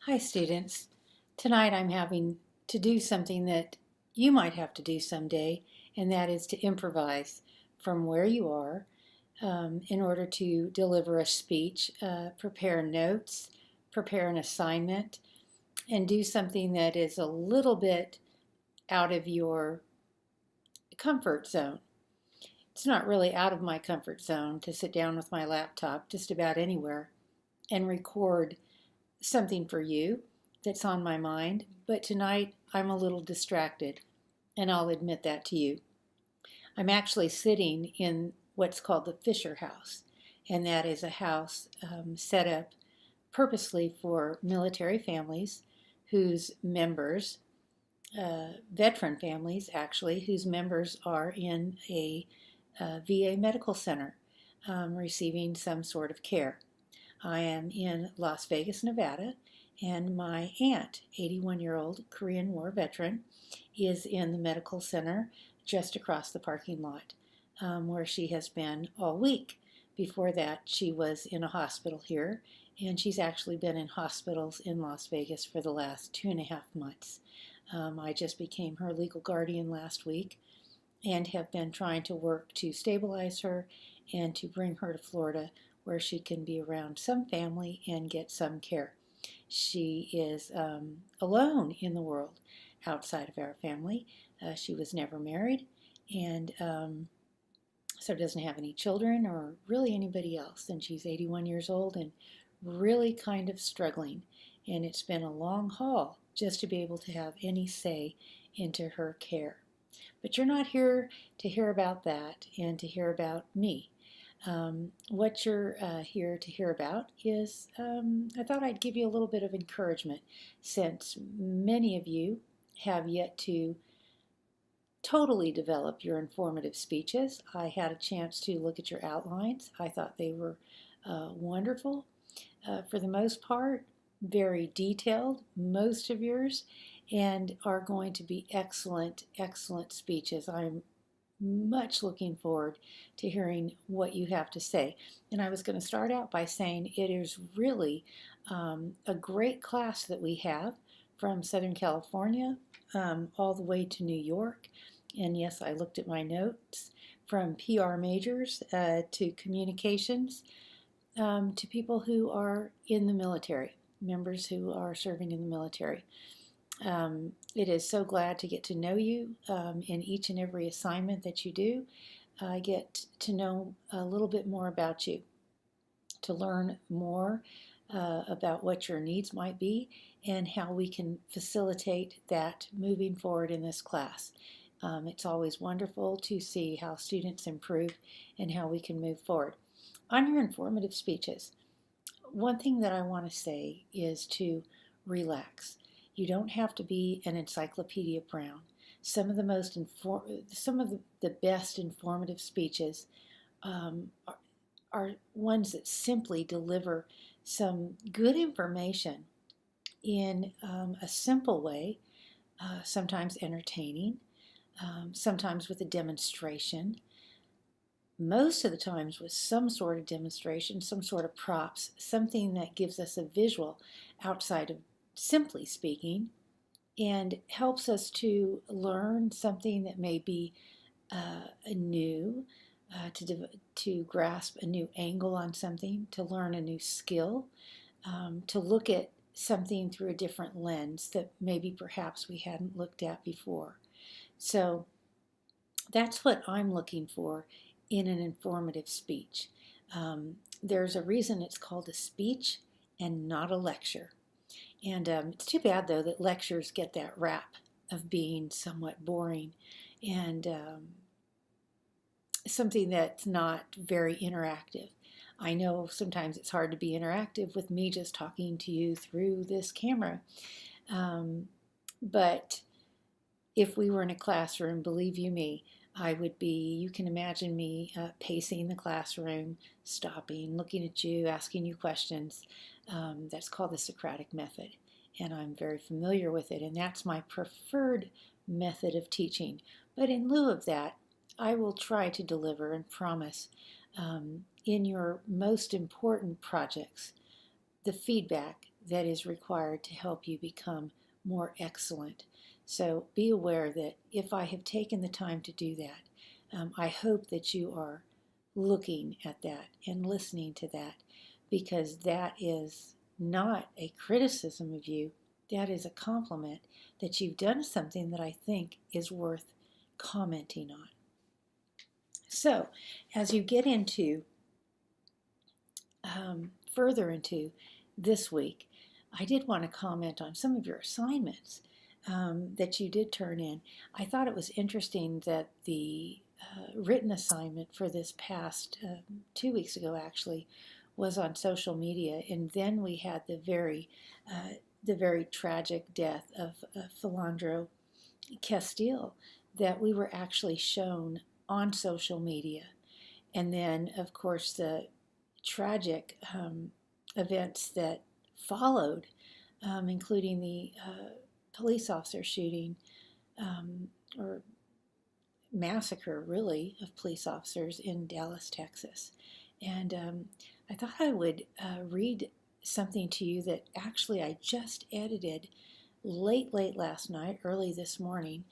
Hi, students. Tonight I'm having to do something that you might have to do someday, and that is to improvise from where you are in order to deliver a speech, prepare notes, prepare an assignment, and do something that is a little bit out of your comfort zone. It's not really out of my comfort zone to sit down with my laptop just about anywhere and record something for you that's on my mind, but tonight I'm a little distracted, and I'll admit that to you. I'm actually sitting in what's called the Fisher House, and that is a house set up purposely for military families whose members, veteran families actually, whose members are in a VA medical center receiving some sort of care. I am in Las Vegas, Nevada, and my aunt, 81-year-old Korean War veteran, is in the medical center just across the parking lot where she has been all week. Before that, she was in a hospital here, and she's actually been in hospitals in Las Vegas for the last 2.5 months. I just became her legal guardian last week and have been trying to work to stabilize her and to bring her to Florida where she can be around some family and get some care. She is alone in the world outside of our family. She was never married and so doesn't have any children or really anybody else. And she's 81 years old and really kind of struggling. And it's been a long haul just to be able to have any say into her care. But you're not here to hear about that and to hear about me. What you're here to hear about is I thought I'd give you a little bit of encouragement since many of you have yet to totally develop your informative speeches. I had a chance to look at your outlines. I thought they were wonderful for the most part, very detailed, most of yours, and are going to be excellent, excellent speeches. I'm much looking forward to hearing what you have to say. And I was going to start out by saying it is really a great class that we have from Southern California all the way to New York. And yes, I looked at my notes from PR majors to communications to people who are in the military, members who are serving in the military. It is so glad to get to know you in each and every assignment that you do. I get to know a little bit more about you, to learn more about what your needs might be and how we can facilitate that moving forward in this class. It's always wonderful to see how students improve and how we can move forward. On your informative speeches, one thing that I want to say is to relax. You don't have to be an Encyclopedia Brown. Some of the best informative speeches are ones that simply deliver some good information in a simple way, sometimes entertaining, sometimes with a demonstration, most of the times with some sort of demonstration, some sort of props, something that gives us a visual outside of simply speaking and helps us to learn something that may be new, to grasp a new angle on something, to learn a new skill, to look at something through a different lens that maybe perhaps we hadn't looked at before. So that's what I'm looking for in an informative speech. There's a reason it's called a speech and not a lecture. And it's too bad, though, that lectures get that rap of being somewhat boring and something that's not very interactive. I know sometimes it's hard to be interactive with me just talking to you through this camera. But if we were in a classroom, believe you me, you can imagine me pacing the classroom, stopping, looking at you, asking you questions. That's called the Socratic method, and I'm very familiar with it, and that's my preferred method of teaching. But in lieu of that, I will try to deliver and promise in your most important projects the feedback that is required to help you become more excellent. So be aware that if I have taken the time to do that, I hope that you are looking at that and listening to that, because that is not a criticism of you. That is a compliment that you've done something that I think is worth commenting on. So, as you get into further into this week, I did want to comment on some of your assignments that you did turn in. I thought it was interesting that the written assignment for this past 2 weeks ago, actually, was on social media, and then we had the very tragic death of Philando Castile that we were actually shown on social media, and then of course the tragic events that followed, including the police officer shooting or massacre, really, of police officers in Dallas, Texas. And I thought I would read something to you that actually I just edited late last night, early this morning,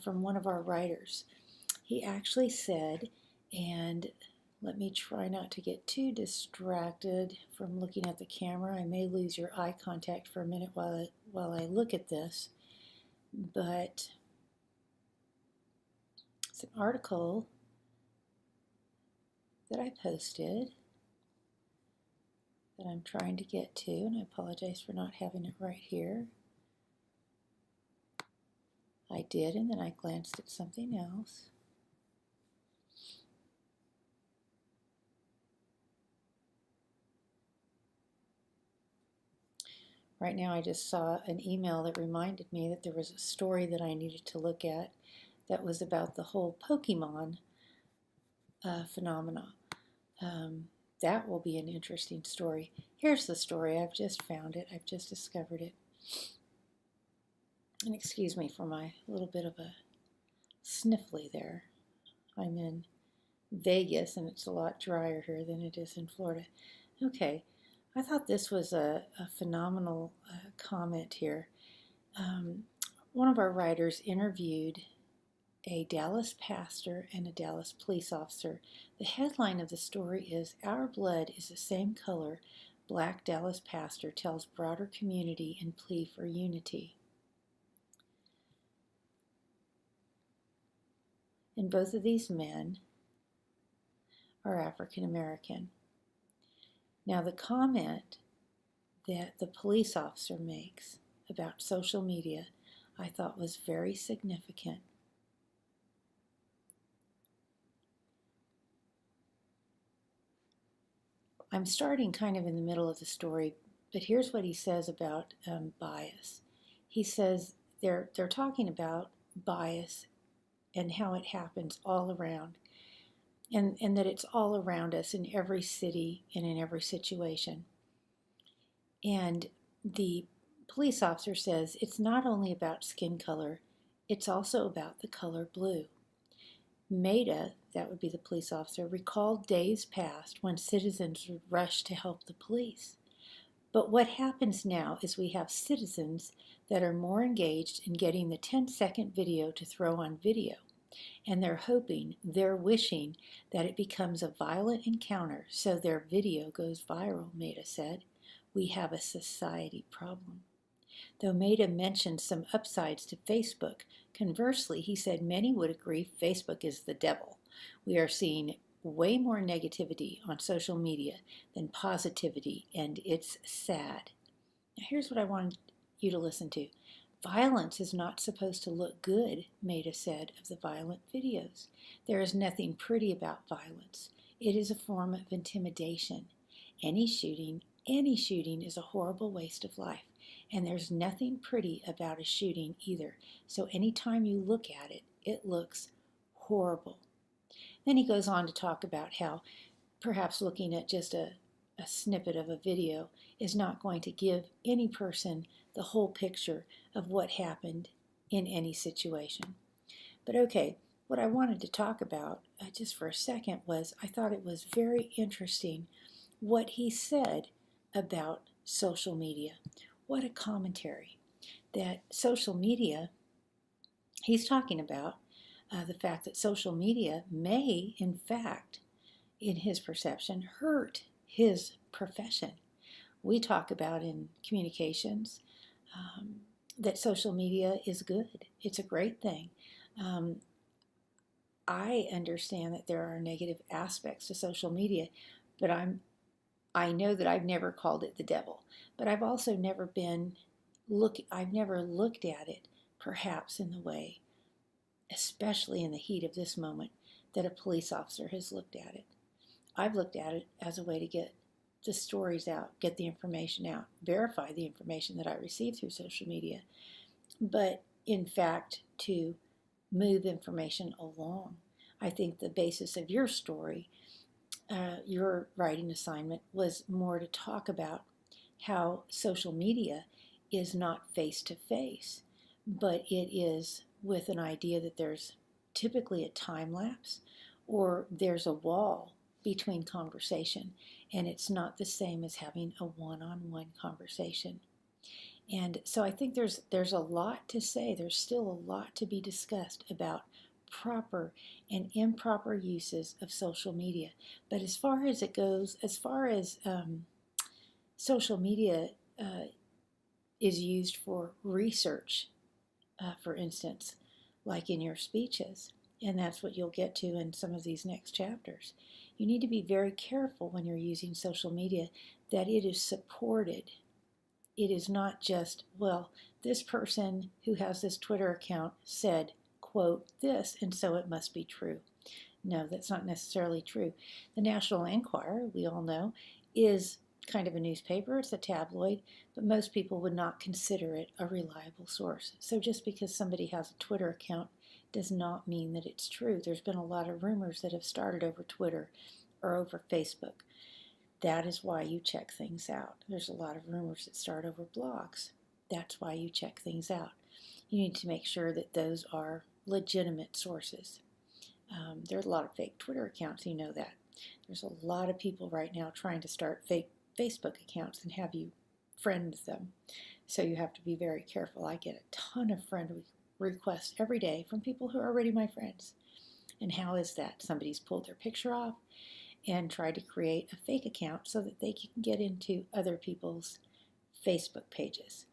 from one of our writers. He actually said, and let me try not to get too distracted from looking at the camera. I may lose your eye contact for a minute while I look at this. But it's an article that I posted that I'm trying to get to, and I apologize for not having it right here. I did, and then I glanced at something else. Right now I just saw an email that reminded me that there was a story that I needed to look at that was about the whole Pokemon phenomena. That will be an interesting story. Here's the story. I've just found it. I've just discovered it. And excuse me for my little bit of a sniffly there. I'm in Vegas and it's a lot drier here than it is in Florida. Okay, I thought this was a phenomenal comment here. One of our writers interviewed a Dallas pastor and a Dallas police officer. The headline of the story is, "Our blood is the same color. Black Dallas pastor tells broader community in plea for unity." And both of these men are African American. Now, the comment that the police officer makes about social media I thought was very significant. I'm starting kind of in the middle of the story, but here's what he says about bias. He says they're talking about bias and how it happens all around, and that it's all around us in every city and in every situation. And the police officer says it's not only about skin color, it's also about the color blue. Maida, that would be the police officer, recalled days past when citizens would rush to help the police. But what happens now is we have citizens that are more engaged in getting the 10-second video to throw on video. And they're wishing that it becomes a violent encounter so their video goes viral, Maida said. We have a society problem. Though Maida mentioned some upsides to Facebook, conversely, he said many would agree Facebook is the devil. We are seeing way more negativity on social media than positivity, and it's sad. Now, here's what I want you to listen to. Violence is not supposed to look good, Maida said of the violent videos. There is nothing pretty about violence. It is a form of intimidation. Any shooting is a horrible waste of life. And there's nothing pretty about a shooting either. So anytime you look at it, it looks horrible. Then he goes on to talk about how perhaps looking at just a snippet of a video is not going to give any person the whole picture of what happened in any situation. But okay, what I wanted to talk about just for a second was I thought it was very interesting what he said about social media. What a commentary that social media, he's talking about the fact that social media may, in fact, in his perception, hurt his profession. We talk about in communications that social media is good. It's a great thing. Um, I understand that there are negative aspects to social media, but I know that I've never called it the devil. But I've also never I've never looked at it perhaps in the way, especially in the heat of this moment, that a police officer has looked at it. I've looked at it as a way to get the stories out, get the information out, verify the information that I receive through social media, but in fact to move information along. I think the basis of your story, your writing assignment, was more to talk about how social media is not face to face, but it is with an idea that there's typically a time lapse or there's a wall between conversation, and it's not the same as having a one-on-one conversation. And so I think there's a lot to say. There's still a lot to be discussed about proper and improper uses of social media. But as far as it goes, as far as social media is used for research, for instance, like in your speeches, and that's what you'll get to in some of these next chapters. You need to be very careful when you're using social media that it is supported. It is not just, well, this person who has this Twitter account said, quote, this, and so it must be true. No, that's not necessarily true. The National Enquirer, we all know, is kind of a newspaper. It's a tabloid, but most people would not consider it a reliable source. So just because somebody has a Twitter account does not mean that it's true. There's been a lot of rumors that have started over Twitter or over Facebook. That is why you check things out. There's a lot of rumors that start over blogs. That's why you check things out. You need to make sure that those are legitimate sources. There's a lot of fake Twitter accounts, you know that. There's a lot of people right now trying to start fake Facebook accounts and have you friend them. So you have to be very careful. I get a ton of friend requests every day from people who are already my friends. And how is that? Somebody's pulled their picture off and tried to create a fake account so that they can get into other people's Facebook pages.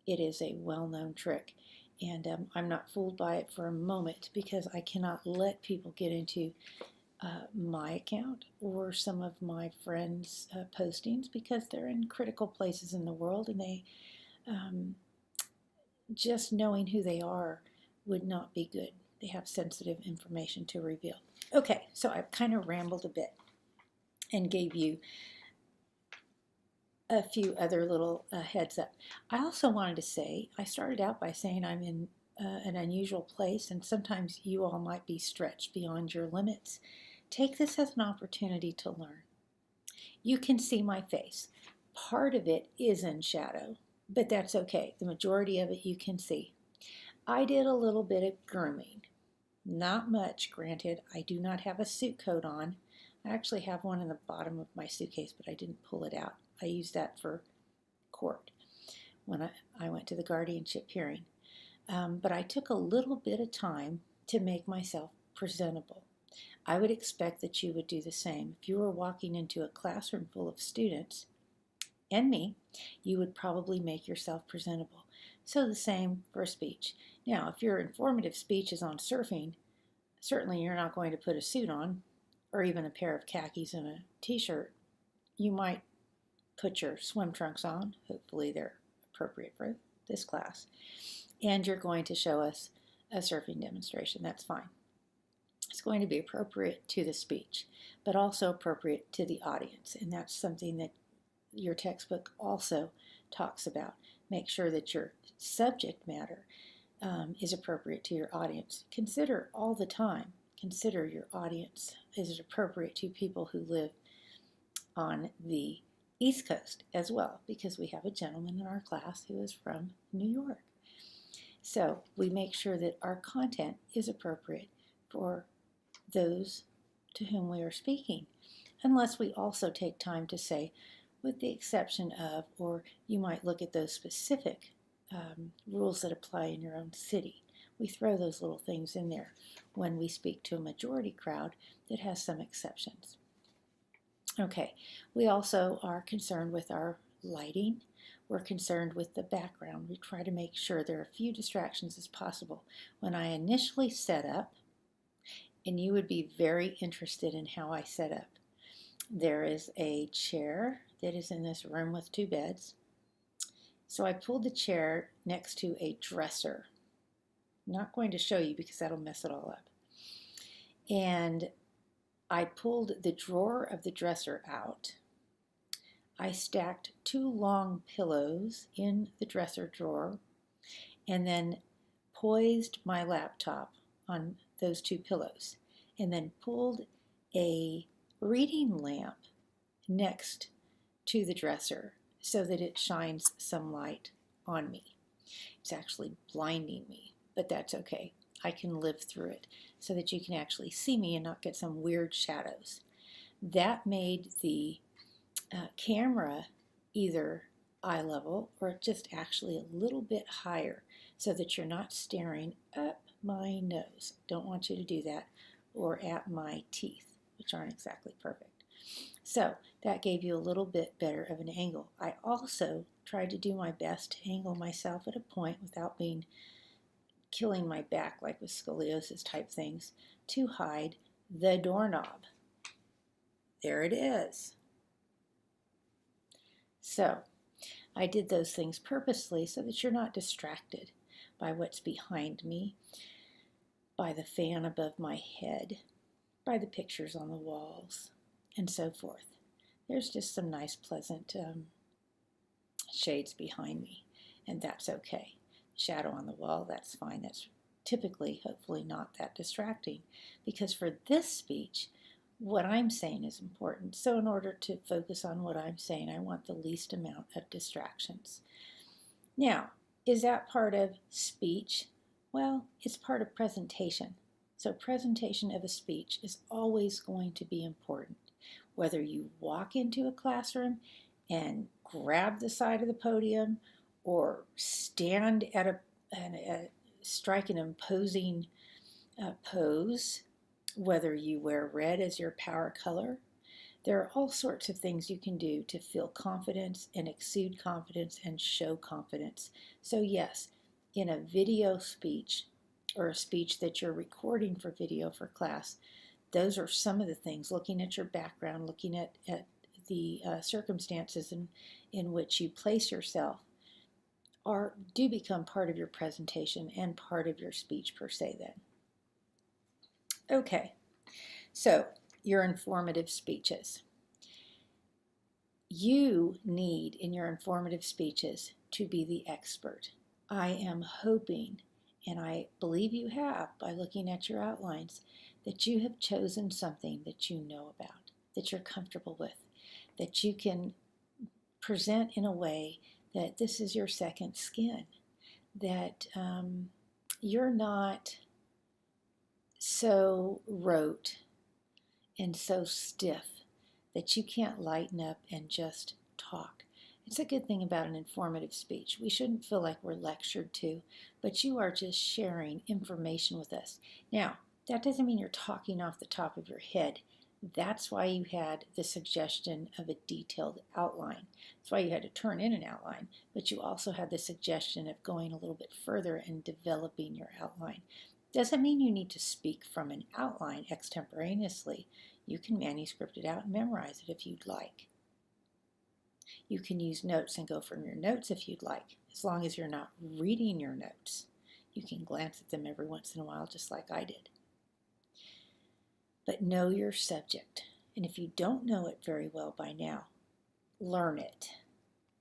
It is a well-known trick, and I'm not fooled by it for a moment because I cannot let people get into my account or some of my friends' postings because they're in critical places in the world, and they just knowing who they are would not be good. They have sensitive information to reveal. Okay, so I've kind of rambled a bit and gave you a few other little heads up. I also wanted to say, I started out by saying I'm in an unusual place, and sometimes you all might be stretched beyond your limits. Take this as an opportunity to learn. You can see my face. Part of it is in shadow, but that's okay. The majority of it you can see. I did a little bit of grooming. Not much, granted. I do not have a suit coat on. I actually have one in the bottom of my suitcase, but I didn't pull it out. I used that for court when I went to the guardianship hearing. But I took a little bit of time to make myself presentable. I would expect that you would do the same. If you were walking into a classroom full of students, and me, you would probably make yourself presentable. So the same for a speech. Now, if your informative speech is on surfing, certainly you're not going to put a suit on or even a pair of khakis and a t-shirt. You might put your swim trunks on. Hopefully they're appropriate for this class. And you're going to show us a surfing demonstration. That's fine. It's going to be appropriate to the speech, but also appropriate to the audience. And that's something that your textbook also talks about. Make sure that your subject matter is appropriate to your audience. Consider all the time, consider your audience. Is it appropriate to people who live on the East Coast as well? Because we have a gentleman in our class who is from New York. So we make sure that our content is appropriate for those to whom we are speaking, unless we also take time to say, with the exception of, or you might look at those specific rules that apply in your own city. We throw those little things in there when we speak to a majority crowd that has some exceptions. Okay, we also are concerned with our lighting. We're concerned with the background. We try to make sure there are as few distractions as possible. When I initially set up, and you would be very interested in how I set up, there is a chair that is in this room with 2 beds. So I pulled the chair next to a dresser. I'm not going to show you because that'll mess it all up. And I pulled the drawer of the dresser out. I stacked 2 long pillows in the dresser drawer and then poised my laptop on those 2 pillows and then pulled a reading lamp next to the dresser so that it shines some light on me. It's actually blinding me, but that's okay. I can live through it so that you can actually see me and not get some weird shadows. That made the camera either eye level or just actually a little bit higher so that you're not staring up my nose. Don't want you to do that, or at my teeth, which aren't exactly perfect. So that gave you a little bit better of an angle. I also tried to do my best to angle myself at a point without killing my back like with scoliosis type things to hide the doorknob. There it is. So I did those things purposely so that you're not distracted by what's behind me, by the fan above my head, by the pictures on the walls, and so forth. There's just some nice pleasant shades behind me, and that's okay. Shadow on the wall, that's fine. That's typically, hopefully, not that distracting, because for this speech, what I'm saying is important. So in order to focus on what I'm saying, I want the least amount of distractions. Now, is that part of speech? Well, it's part of presentation. So presentation of a speech is always going to be important. Whether you walk into a classroom and grab the side of the podium or stand at strike an imposing pose, whether you wear red as your power color, there are all sorts of things you can do to feel confidence and exude confidence and show confidence. So yes, in a video speech or a speech that you're recording for video for class, those are some of the things, looking at your background, looking at the circumstances in which you place yourself, do become part of your presentation and part of your speech per se then. Okay, so your informative speeches. You need in your informative speeches to be the expert. I am hoping, and I believe you have by looking at your outlines, that you have chosen something that you know about, that you're comfortable with, that you can present in a way that this is your second skin, that you're not so rote and so stiff that you can't lighten up and just talk. It's a good thing about an informative speech. We shouldn't feel like we're lectured to, but you are just sharing information with us. Now, that doesn't mean you're talking off the top of your head. That's why you had the suggestion of a detailed outline. That's why you had to turn in an outline, but you also had the suggestion of going a little bit further and developing your outline. Doesn't mean you need to speak from an outline extemporaneously. You can manuscript it out and memorize it if you'd like. You can use notes and go from your notes if you'd like, as long as you're not reading your notes. You can glance at them every once in a while, just like I did. But know your subject. And if you don't know it very well by now, learn it.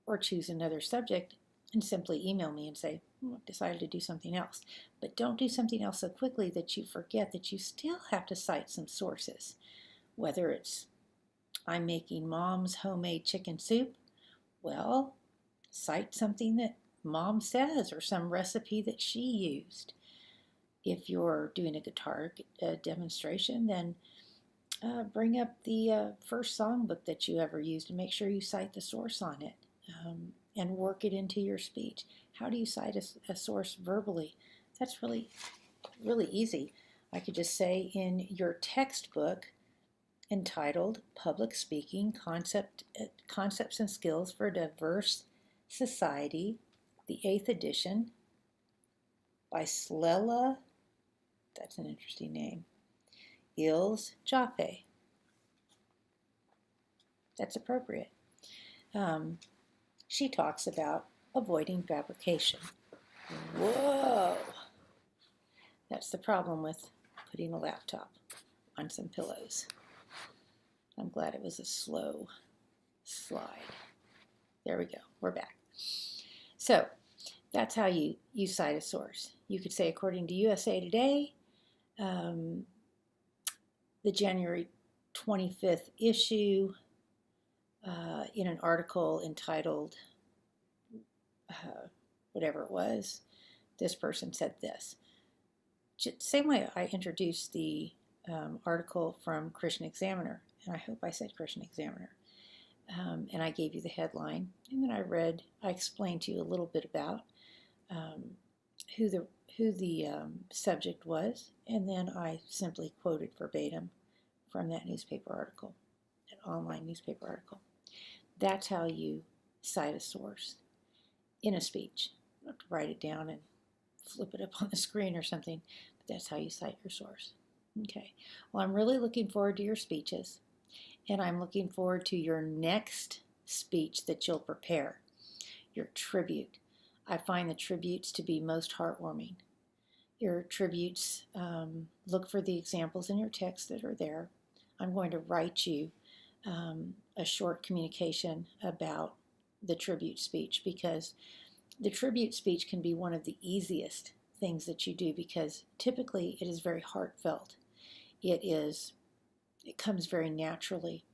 Or choose another subject and simply email me and say, I've decided to do something else. But don't do something else so quickly that you forget that you still have to cite some sources. Whether it's, I'm making Mom's homemade chicken soup, well, cite something that Mom says or some recipe that she used. If you're doing a guitar demonstration, then bring up the first songbook that you ever used and make sure you cite the source on it, and work it into your speech. How do you cite a source verbally? That's really, really easy. I could just say in your textbook entitled Public Speaking Concepts and Skills for a Diverse Society, the 8th edition by Slella, that's an interesting name, Ilse Jaffe. That's appropriate. She talks about avoiding fabrication. Whoa! That's the problem with putting a laptop on some pillows. I'm glad it was a slow slide. There we go. We're back. So that's how you cite a source. You could say, according to USA Today, the January 25th issue, in an article entitled whatever it was, this person said this. Same way I introduced the article from Christian Examiner, and I hope I said Christian Examiner, and I gave you the headline, and then I explained to you a little bit about who the subject was, and then I simply quoted verbatim from that newspaper article, an online newspaper article. That's how you cite a source in a speech. You don't have to write it down and flip it up on the screen or something, but that's how you cite your source. Okay, well, I'm really looking forward to your speeches, and I'm looking forward to your next speech that you'll prepare, your tribute. I find the tributes to be most heartwarming. Your tributes, look for the examples in your text that are there. I'm going to write you a short communication about the tribute speech, because the tribute speech can be one of the easiest things that you do, because typically it is very heartfelt. It comes very naturally.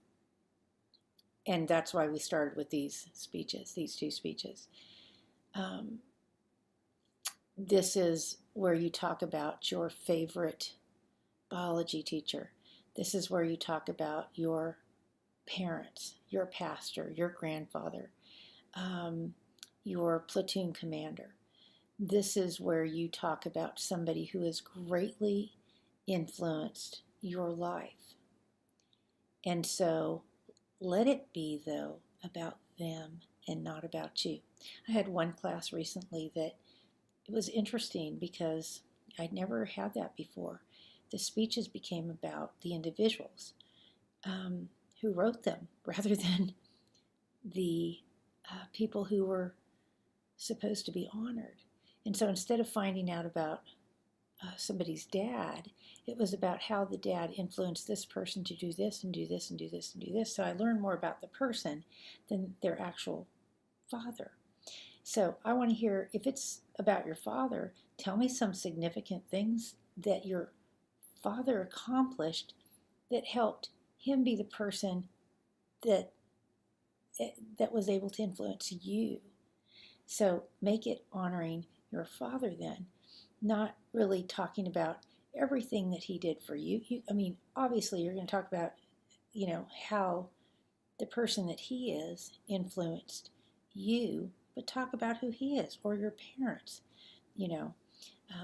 And that's why we started with these speeches, these two speeches. This is where you talk about your favorite biology teacher. This is where you talk about your parents, your pastor, your grandfather, your platoon commander. This is where you talk about somebody who has greatly influenced your life. And so let it be, though, about them and not about you. I had one class recently that it was interesting because I'd never had that before. The speeches became about the individuals who wrote them rather than the people who were supposed to be honored. And so instead of finding out about somebody's dad, it was about how the dad influenced this person to do this and do this and do this and do this. So I learned more about the person than their actual father. So I want to hear, if it's about your father, tell me some significant things that your father accomplished that helped him be the person that was able to influence you. So make it honoring your father then, not really talking about everything that he did for you. I mean, obviously you're going to talk about, how the person that he is influenced you, but talk about who he is, or your parents,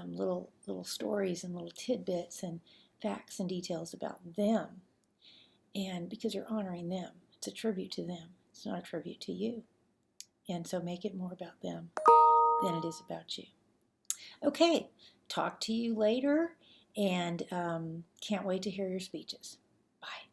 little stories and little tidbits and facts and details about them. And because you're honoring them, it's a tribute to them. It's not a tribute to you. And so make it more about them than it is about you. Okay, talk to you later, and can't wait to hear your speeches. Bye.